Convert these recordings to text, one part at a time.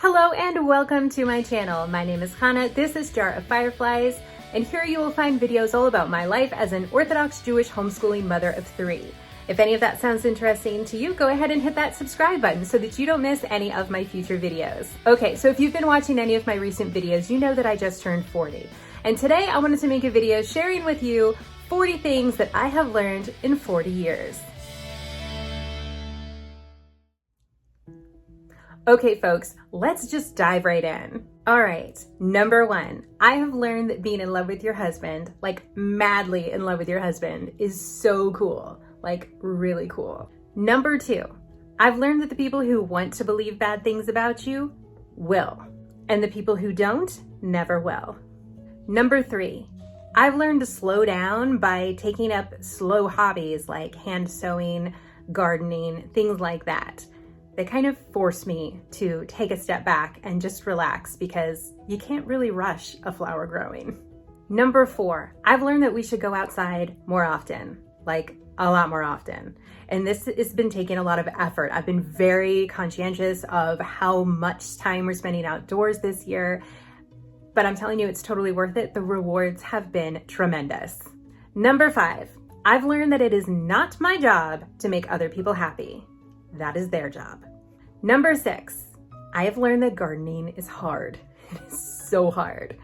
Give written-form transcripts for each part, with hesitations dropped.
Hello and welcome to my channel. My name is Hannah, this is Jar of Fireflies, and here you will find videos all about my life as an Orthodox Jewish homeschooling mother of 3. If any of that sounds interesting to you, go ahead and hit that subscribe button so that you don't miss any of my future videos. Okay, so if you've been watching any of my recent videos, you know that I just turned 40. And today I wanted to make a video sharing with you 40 things that I have learned in 40 years. Okay, folks, let's just dive right in. All right, number 1, I have learned that being in love with your husband, like madly in love with your husband, is so cool, like really cool. Number 2, I've learned that the people who want to believe bad things about you will, and the people who don't never will. Number 3, I've learned to slow down by taking up slow hobbies like hand sewing, gardening, things like that. They kind of force me to take a step back and just relax because you can't really rush a flower growing. Number 4, I've learned that we should go outside more often, like a lot more often. And this has been taking a lot of effort. I've been very conscientious of how much time we're spending outdoors this year, but I'm telling you, it's totally worth it. The rewards have been tremendous. Number 5, I've learned that it is not my job to make other people happy. That is their job. Number 6, I have learned that gardening is hard. It is so hard.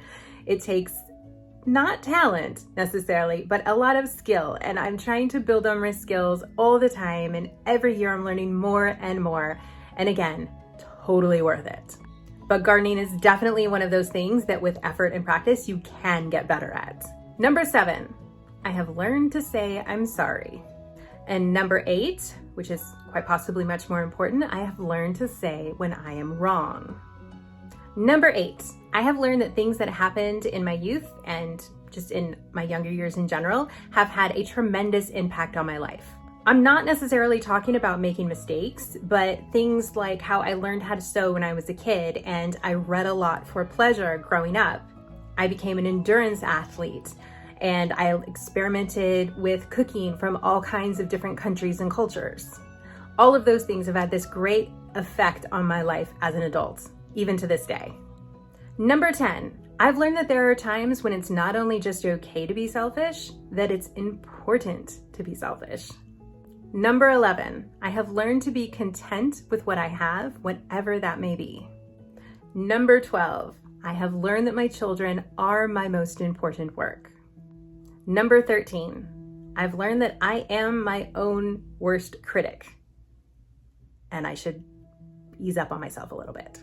It takes not talent necessarily, but a lot of skill. And I'm trying to build on my skills all the time. And every year I'm learning more and more. And again, totally worth it. But gardening is definitely one of those things that with effort and practice, you can get better at. Number 7, I have learned to say I'm sorry. And number 8, which is quite possibly much more important, I have learned to say when I am wrong. Number 8, I have learned that things that happened in my youth and just in my younger years in general have had a tremendous impact on my life. I'm not necessarily talking about making mistakes, but things like how I learned how to sew when I was a kid and I read a lot for pleasure growing up. I became an endurance athlete. And I experimented with cooking from all kinds of different countries and cultures. All of those things have had this great effect on my life as an adult, even to this day. Number 10, I've learned that there are times when it's not only just okay to be selfish, that it's important to be selfish. Number 11, I have learned to be content with what I have, whatever that may be. Number 12, I have learned that my children are my most important work. Number 13, I've learned that I am my own worst critic, and I should ease up on myself a little bit.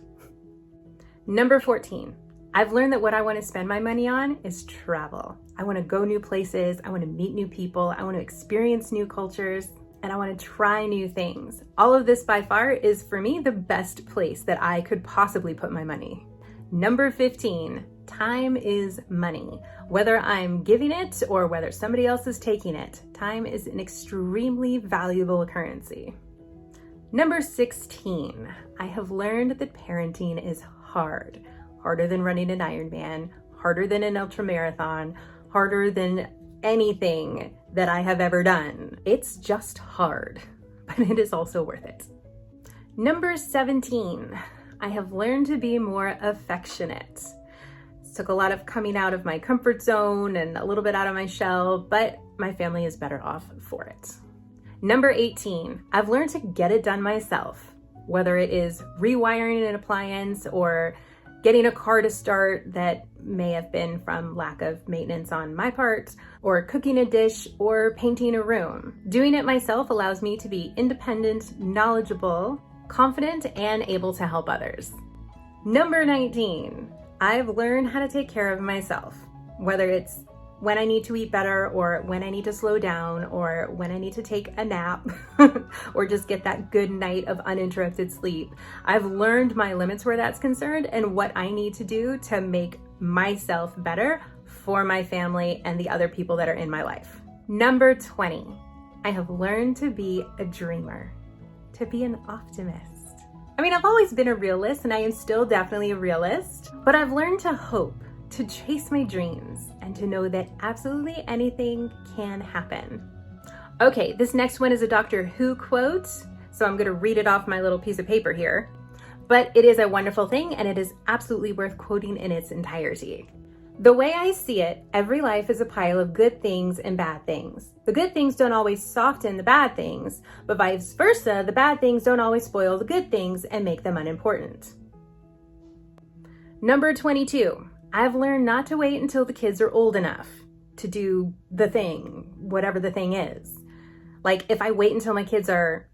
Number 14, I've learned that what I want to spend my money on is travel. I want to go new places, I want to meet new people, I want to experience new cultures, and I want to try new things. All of this by far is for me the best place that I could possibly put my money. Number 15, time is money. Whether I'm giving it or whether somebody else is taking it, time is an extremely valuable currency. Number 16, I have learned that parenting is hard. Harder than running an Ironman, harder than an ultramarathon, harder than anything that I have ever done. It's just hard, but it is also worth it. Number 17, I have learned to be more affectionate. Took a lot of coming out of my comfort zone and a little bit out of my shell, but my family is better off for it. Number 18, I've learned to get it done myself, whether it is rewiring an appliance or getting a car to start that may have been from lack of maintenance on my part, or cooking a dish or painting a room. Doing it myself allows me to be independent, knowledgeable, confident, and able to help others. Number 19, I've learned how to take care of myself, whether it's when I need to eat better or when I need to slow down or when I need to take a nap or just get that good night of uninterrupted sleep. I've learned my limits where that's concerned and what I need to do to make myself better for my family and the other people that are in my life. Number 20, I have learned to be a dreamer, to be an optimist. I mean, I've always been a realist and I am still definitely a realist, but I've learned to hope, to chase my dreams, and to know that absolutely anything can happen. Okay, this next one is a Doctor Who quote, so I'm gonna read it off my little piece of paper here. But it is a wonderful thing, and it is absolutely worth quoting in its entirety. The way I see it, every life is a pile of good things and bad things. The good things don't always soften the bad things, but vice versa, the bad things don't always spoil the good things and make them unimportant. Number 22, I've learned not to wait until the kids are old enough to do the thing, whatever the thing is. Like, if I wait until my kids are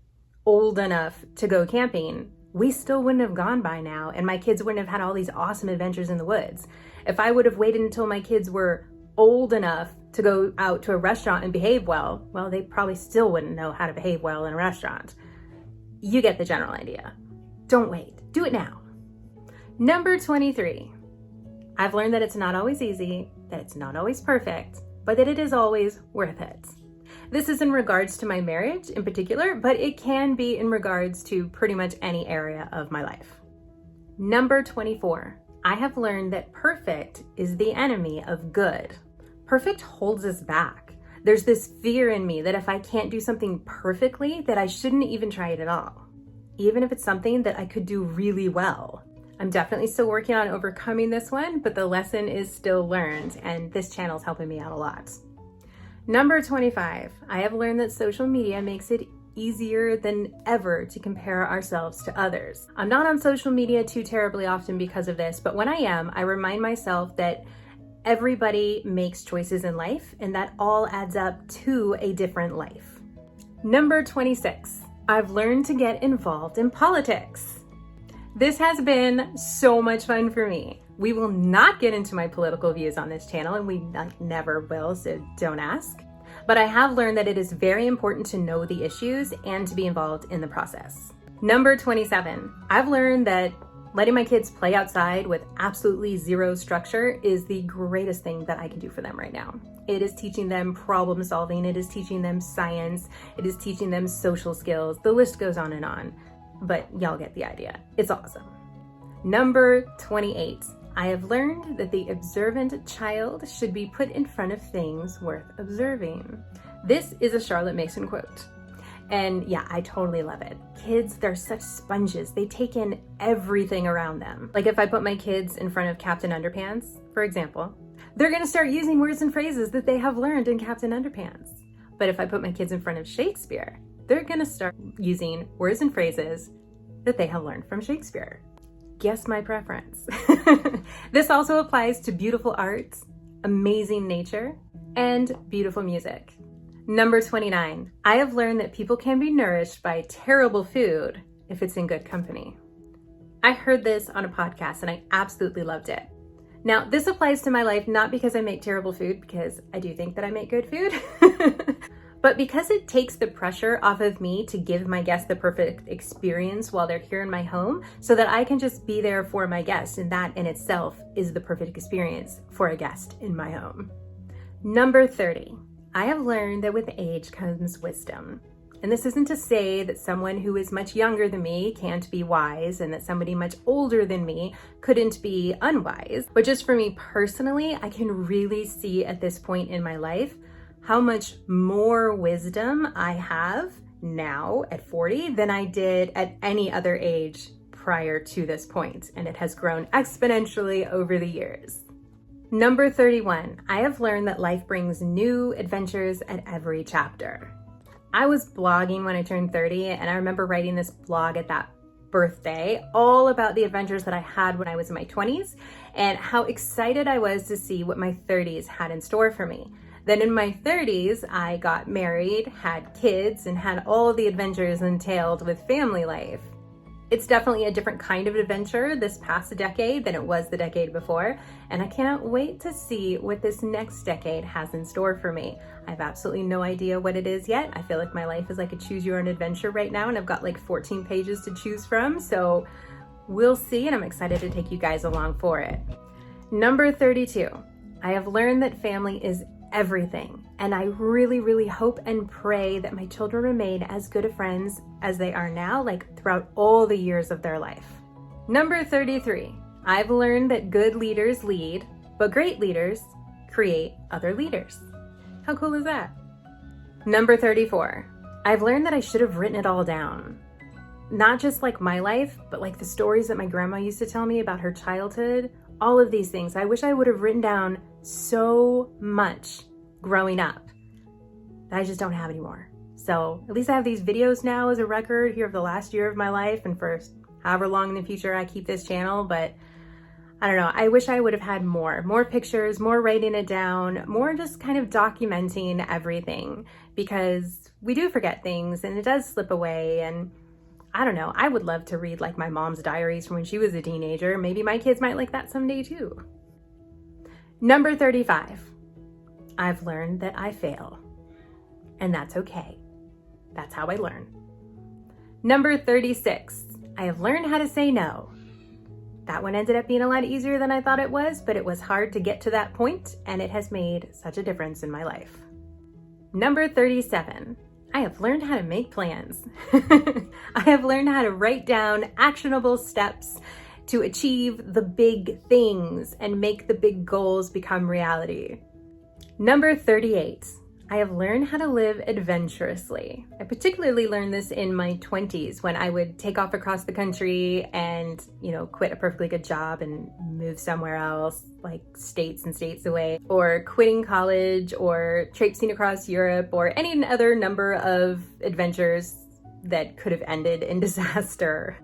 old enough to go camping, we still wouldn't have gone by now, and my kids wouldn't have had all these awesome adventures in the woods. If I would have waited until my kids were old enough to go out to a restaurant and behave well, they probably still wouldn't know how to behave well in a restaurant. You get the general idea. Don't wait. Do it now. Number 23. I've learned that it's not always easy, that it's not always perfect, but that it is always worth it. This is in regards to my marriage in particular, but it can be in regards to pretty much any area of my life. Number 24. I have learned that perfect is the enemy of good. Perfect holds us back. There's this fear in me that if I can't do something perfectly, that I shouldn't even try it at all, even if it's something that I could do really well. I'm definitely still working on overcoming this one, but the lesson is still learned, and this channel is helping me out a lot. Number 25, I have learned that social media makes it easier than ever to compare ourselves to others. I'm not on social media too terribly often because of this, but when I am, I remind myself that everybody makes choices in life, and that all adds up to a different life. Number 26, I've learned to get involved in politics. This has been so much fun for me. We will not get into my political views on this channel, and we never will, so don't ask. But I have learned that it is very important to know the issues and to be involved in the process. Number 27, I've learned that letting my kids play outside with absolutely zero structure is the greatest thing that I can do for them right now. It is teaching them problem solving, it is teaching them science, it is teaching them social skills. The list goes on and on, but y'all get the idea. It's awesome. Number 28, I have learned that the observant child should be put in front of things worth observing. This is a Charlotte Mason quote. And yeah, I totally love it. Kids, they're such sponges. They take in everything around them. Like if I put my kids in front of Captain Underpants, for example, they're gonna start using words and phrases that they have learned in Captain Underpants. But if I put my kids in front of Shakespeare, they're gonna start using words and phrases that they have learned from Shakespeare. Guess my preference. This also applies to beautiful art, amazing nature, and beautiful music. Number 29, I have learned that people can be nourished by terrible food if it's in good company. I heard this on a podcast and I absolutely loved it. Now, this applies to my life not because I make terrible food, because I do think that I make good food, but because it takes the pressure off of me to give my guests the perfect experience while they're here in my home, so that I can just be there for my guests, and that in itself is the perfect experience for a guest in my home. Number 30, I have learned that with age comes wisdom. And this isn't to say that someone who is much younger than me can't be wise, and that somebody much older than me couldn't be unwise. But just for me personally, I can really see at this point in my life how much more wisdom I have now at 40 than I did at any other age prior to this point. And it has grown exponentially over the years. Number 31, I have learned that life brings new adventures at every chapter. I was blogging when I turned 30, and I remember writing this blog at that birthday all about the adventures that I had when I was in my 20s and how excited I was to see what my 30s had in store for me. Then in my 30s, I got married, had kids, and had all the adventures entailed with family life. It's definitely a different kind of adventure this past decade than it was the decade before, and I cannot wait to see what this next decade has in store for me. I have absolutely no idea what it is yet. I feel like my life is like a choose your own adventure right now, and I've got like 14 pages to choose from, so we'll see, and I'm excited to take you guys along for it. Number 32, I have learned that family is everything, and I really hope and pray that my children remain as good of friends as they are now, like throughout all the years of their life. Number 33, I've learned that good leaders lead, but great leaders create other leaders. How cool is that? Number 34, I've learned that I should have written it all down. not just like my life, but like the stories that my grandma used to tell me about her childhood, all of these things. I wish I would have written down so much growing up that I just don't have anymore. So at least I have these videos now as a record here of the last year of my life and for however long in the future I keep this channel. But I don't know, I wish I would have had more pictures, more writing it down, more just kind of documenting everything, because we do forget things and it does slip away. And I don't know, I would love to read like my mom's diaries from when she was a teenager. Maybe my kids might like that someday too. Number 35, I've learned that I fail, and that's okay. That's how I learn. Number 36, I have learned how to say no. That one ended up being a lot easier than I thought it was, but it was hard to get to that point, and it has made such a difference in my life. Number 37, I have learned how to make plans. I have learned how to write down actionable steps to achieve the big things and make the big goals become reality. Number 38, I have learned how to live adventurously. I particularly learned this in my 20s when I would take off across the country and, quit a perfectly good job and move somewhere else, like states and states away, or quitting college, or traipsing across Europe, or any other number of adventures that could have ended in disaster.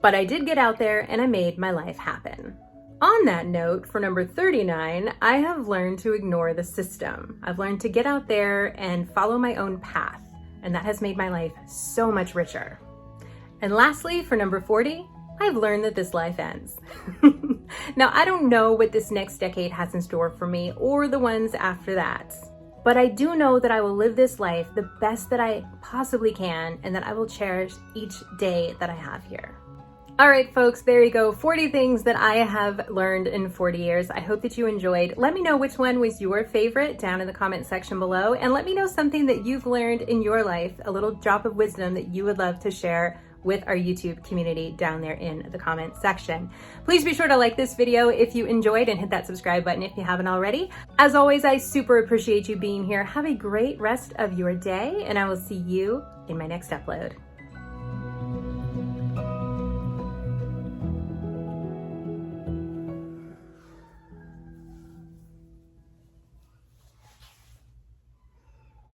But I did get out there and I made my life happen. On that note, for number 39, I have learned to ignore the system. I've learned to get out there and follow my own path, and that has made my life so much richer. And lastly, for number 40, I've learned that this life ends. Now, I don't know what this next decade has in store for me or the ones after that, but I do know that I will live this life the best that I possibly can, and that I will cherish each day that I have here. All right, folks, there you go. 40 things that I have learned in 40 years. I hope that you enjoyed. Let me know which one was your favorite down in the comment section below, and let me know something that you've learned in your life, a little drop of wisdom that you would love to share with our YouTube community down there in the comment section. Please be sure to like this video if you enjoyed and hit that subscribe button if you haven't already. As always, I super appreciate you being here. Have a great rest of your day, and I will see you in my next upload.